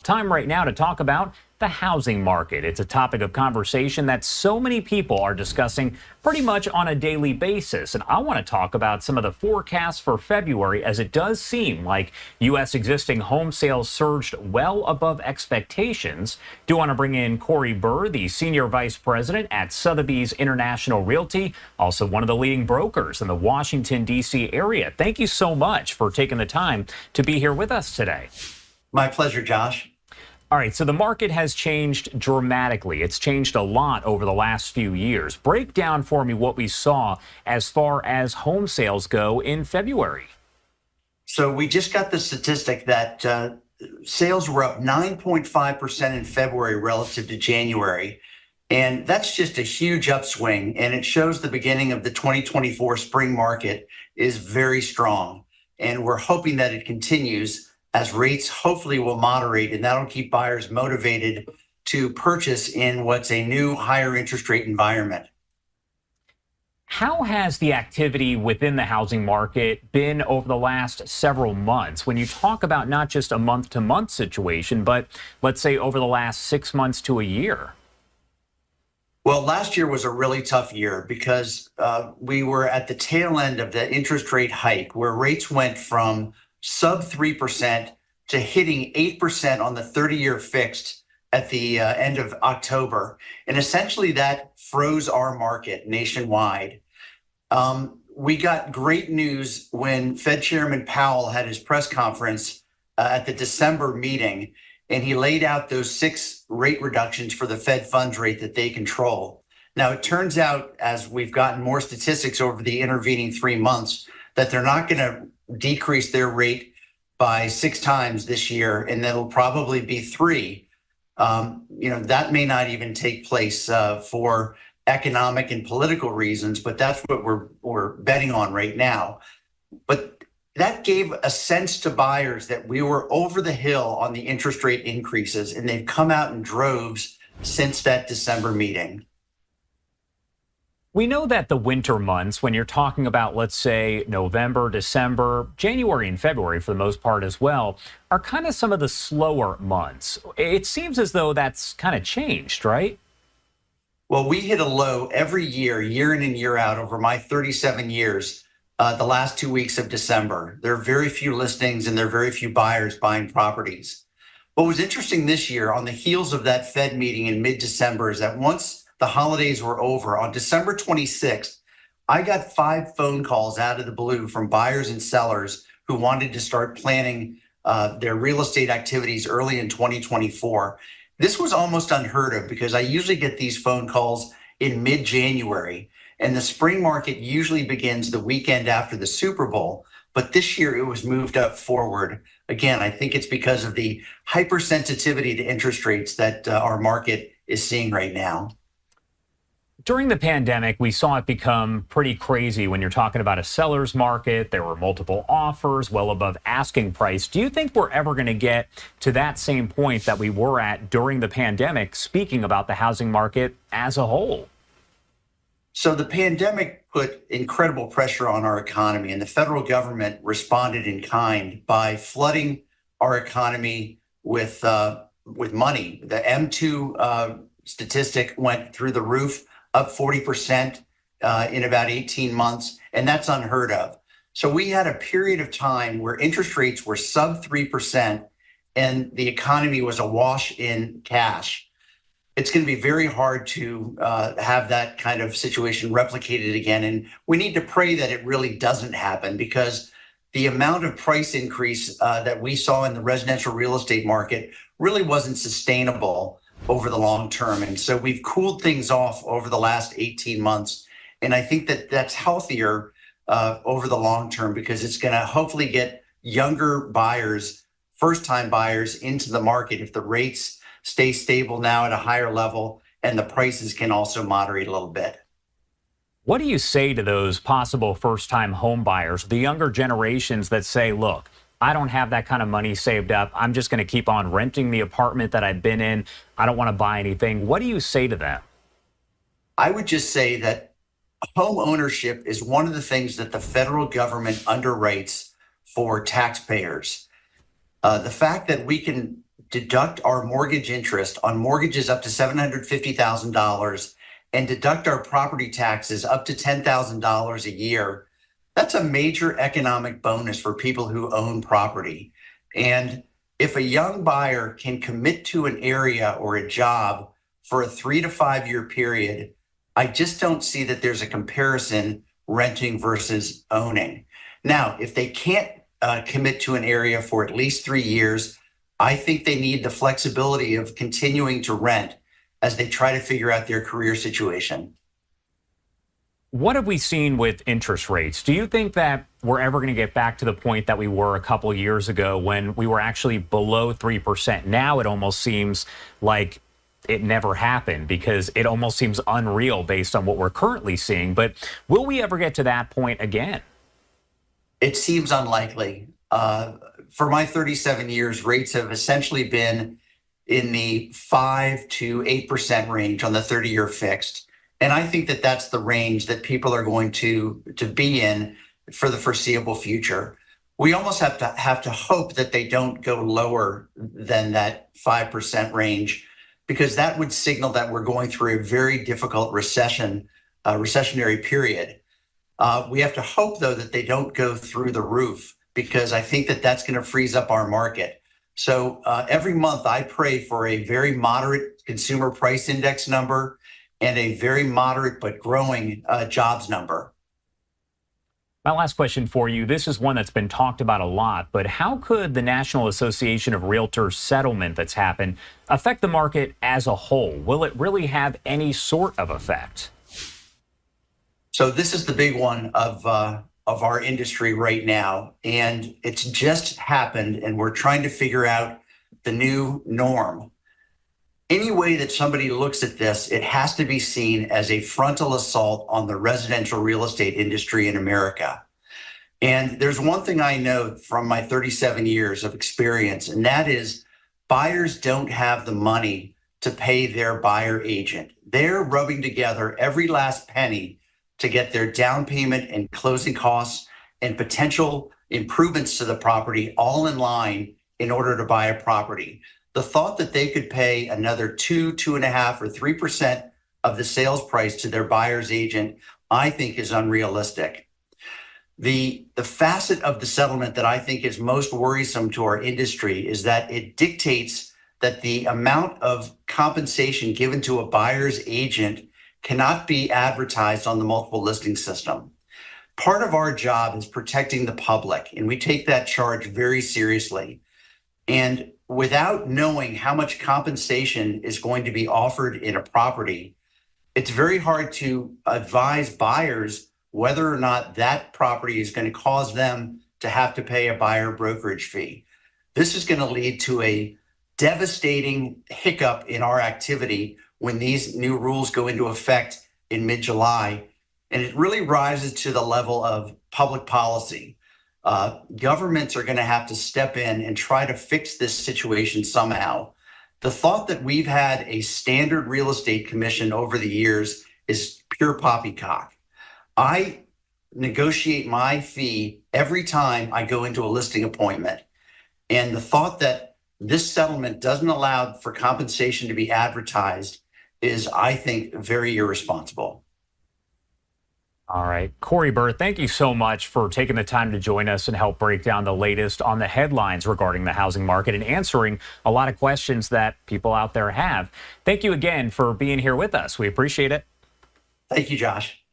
Time right now to talk about the housing market. It's a topic of conversation that so many people are discussing pretty much on a daily basis. And I want to talk about some of the forecasts for February, as it does seem like U.S. existing home sales surged well above expectations. Do want to bring in Corey Burr, the Senior Vice President at Sotheby's International Realty, also one of the leading brokers in the Washington, D.C. area. Thank you so much for taking the time to be here with us today. My pleasure, Josh. All right, so the market has changed dramatically. It's changed a lot over the last few years. Break down for me what we saw as far as home sales go in February. So we just got the statistic that sales were up 9.5% in February relative to January. And that's just a huge upswing. And it shows the beginning of the 2024 spring market is very strong. And we're hoping that it continues as rates hopefully will moderate, and that'll keep buyers motivated to purchase in what's a new higher interest rate environment. How has the activity within the housing market been over the last several months? When you talk about not just a month-to-month situation, but let's say over the last 6 months to a year. Well, last year was a really tough year because we were at the tail end of the interest rate hike, where rates went from sub 3% to hitting 8% on the 30-year fixed at the end of October. And essentially that froze our market nationwide. We got great news when Fed Chairman Powell had his press conference at the December meeting, and he laid out those 6 rate reductions for the Fed funds rate that they control. Now, it turns out, as we've gotten more statistics over the intervening 3 months, that they're not going to decrease their rate by 6 times this year, and that'll probably be 3. That may not even take place for economic and political reasons, but that's what we're betting on right now. But that gave a sense to buyers that we were over the hill on the interest rate increases, and they've come out in droves since that December meeting. We know that the winter months, when you're talking about, let's say, November, December, January and February for the most part as well, are kind of some of the slower months. It seems as though that's kind of changed, right? Well, we hit a low every year, year in and year out over my 37 years, the last 2 weeks of December. There are very few listings and there are very few buyers buying properties. What was interesting this year on the heels of that Fed meeting in mid-December is that once the holidays were over, on December 26th, I got 5 phone calls out of the blue from buyers and sellers who wanted to start planning their real estate activities early in 2024. This was almost unheard of because I usually get these phone calls in mid-January, and the spring market usually begins the weekend after the Super Bowl. But this year it was moved up forward. Again, I think it's because of the hypersensitivity to interest rates that our market is seeing right now. During the pandemic, we saw it become pretty crazy when you're talking about a seller's market. There were multiple offers well above asking price. Do you think we're ever going to get to that same point that we were at during the pandemic, speaking about the housing market as a whole? So the pandemic put incredible pressure on our economy, and the federal government responded in kind by flooding our economy with money. The M2 statistic went through the roof, up 40% in about 18 months, and that's unheard of. So we had a period of time where interest rates were sub 3% and the economy was awash in cash. It's going to be very hard to have that kind of situation replicated again, and we need to pray that it really doesn't happen, because the amount of price increase that we saw in the residential real estate market really wasn't sustainable over the long term. And so we've cooled things off over the last 18 months. And I think that that's healthier over the long term, because it's going to hopefully get younger buyers, first-time buyers, into the market if the rates stay stable now at a higher level and the prices can also moderate a little bit. What do you say to those possible first-time home buyers, the younger generations that say, look, I don't have that kind of money saved up. I'm just going to keep on renting the apartment that I've been in. I don't want to buy anything. What do you say to them? I would just say that home ownership is one of the things that the federal government underwrites for taxpayers. The fact that we can deduct our mortgage interest on mortgages up to $750,000 and deduct our property taxes up to $10,000 a year, that's a major economic bonus for people who own property. And if a young buyer can commit to an area or a job for a 3 to 5 year period, I just don't see that there's a comparison renting versus owning. Now, if they can't commit to an area for at least 3 years, I think they need the flexibility of continuing to rent as they try to figure out their career situation. What have we seen with interest rates? Do you think that we're ever going to get back to the point that we were a couple of years ago when we were actually below 3%? Now it almost seems like it never happened because it almost seems unreal based on what we're currently seeing. But will we ever get to that point again? It seems unlikely. For my 37 years, rates have essentially been in the 5 to 8% range on the 30-year fixed. And I think that that's the range that people are going to be in for the foreseeable future. We almost have to hope that they don't go lower than that 5% range, because that would signal that we're going through a very difficult recessionary period. We have to hope, though, that they don't go through the roof, because I think that that's going to freeze up our market. So every month I pray for a very moderate consumer price index number and a very moderate but growing jobs number. My last question for you. This is one that's been talked about a lot, but how could the National Association of Realtors settlement that's happened affect the market as a whole? Will it really have any sort of effect? So this is the big one of our industry right now, and it's just happened, and we're trying to figure out the new norm. Any way that somebody looks at this, it has to be seen as a frontal assault on the residential real estate industry in America. And there's one thing I know from my 37 years of experience, and that is buyers don't have the money to pay their buyer agent. They're rubbing together every last penny to get their down payment and closing costs and potential improvements to the property all in line in order to buy a property. The thought that they could pay another 2.5%, or 3% of the sales price to their buyer's agent, I think is unrealistic. The facet of the settlement that I think is most worrisome to our industry is that it dictates that the amount of compensation given to a buyer's agent cannot be advertised on the multiple listing system. Part of our job is protecting the public, and we take that charge very seriously. And without knowing how much compensation is going to be offered in a property, it's very hard to advise buyers whether or not that property is going to cause them to have to pay a buyer brokerage fee. This is going to lead to a devastating hiccup in our activity when these new rules go into effect in mid-July. And it really rises to the level of public policy. Governments are going to have to step in and try to fix this situation somehow. The thought that we've had a standard real estate commission over the years is pure poppycock. I negotiate my fee every time I go into a listing appointment. And the thought that this settlement doesn't allow for compensation to be advertised is, I think, very irresponsible. All right. Corey Burr, thank you so much for taking the time to join us and help break down the latest on the headlines regarding the housing market and answering a lot of questions that people out there have. Thank you again for being here with us. We appreciate it. Thank you, Josh.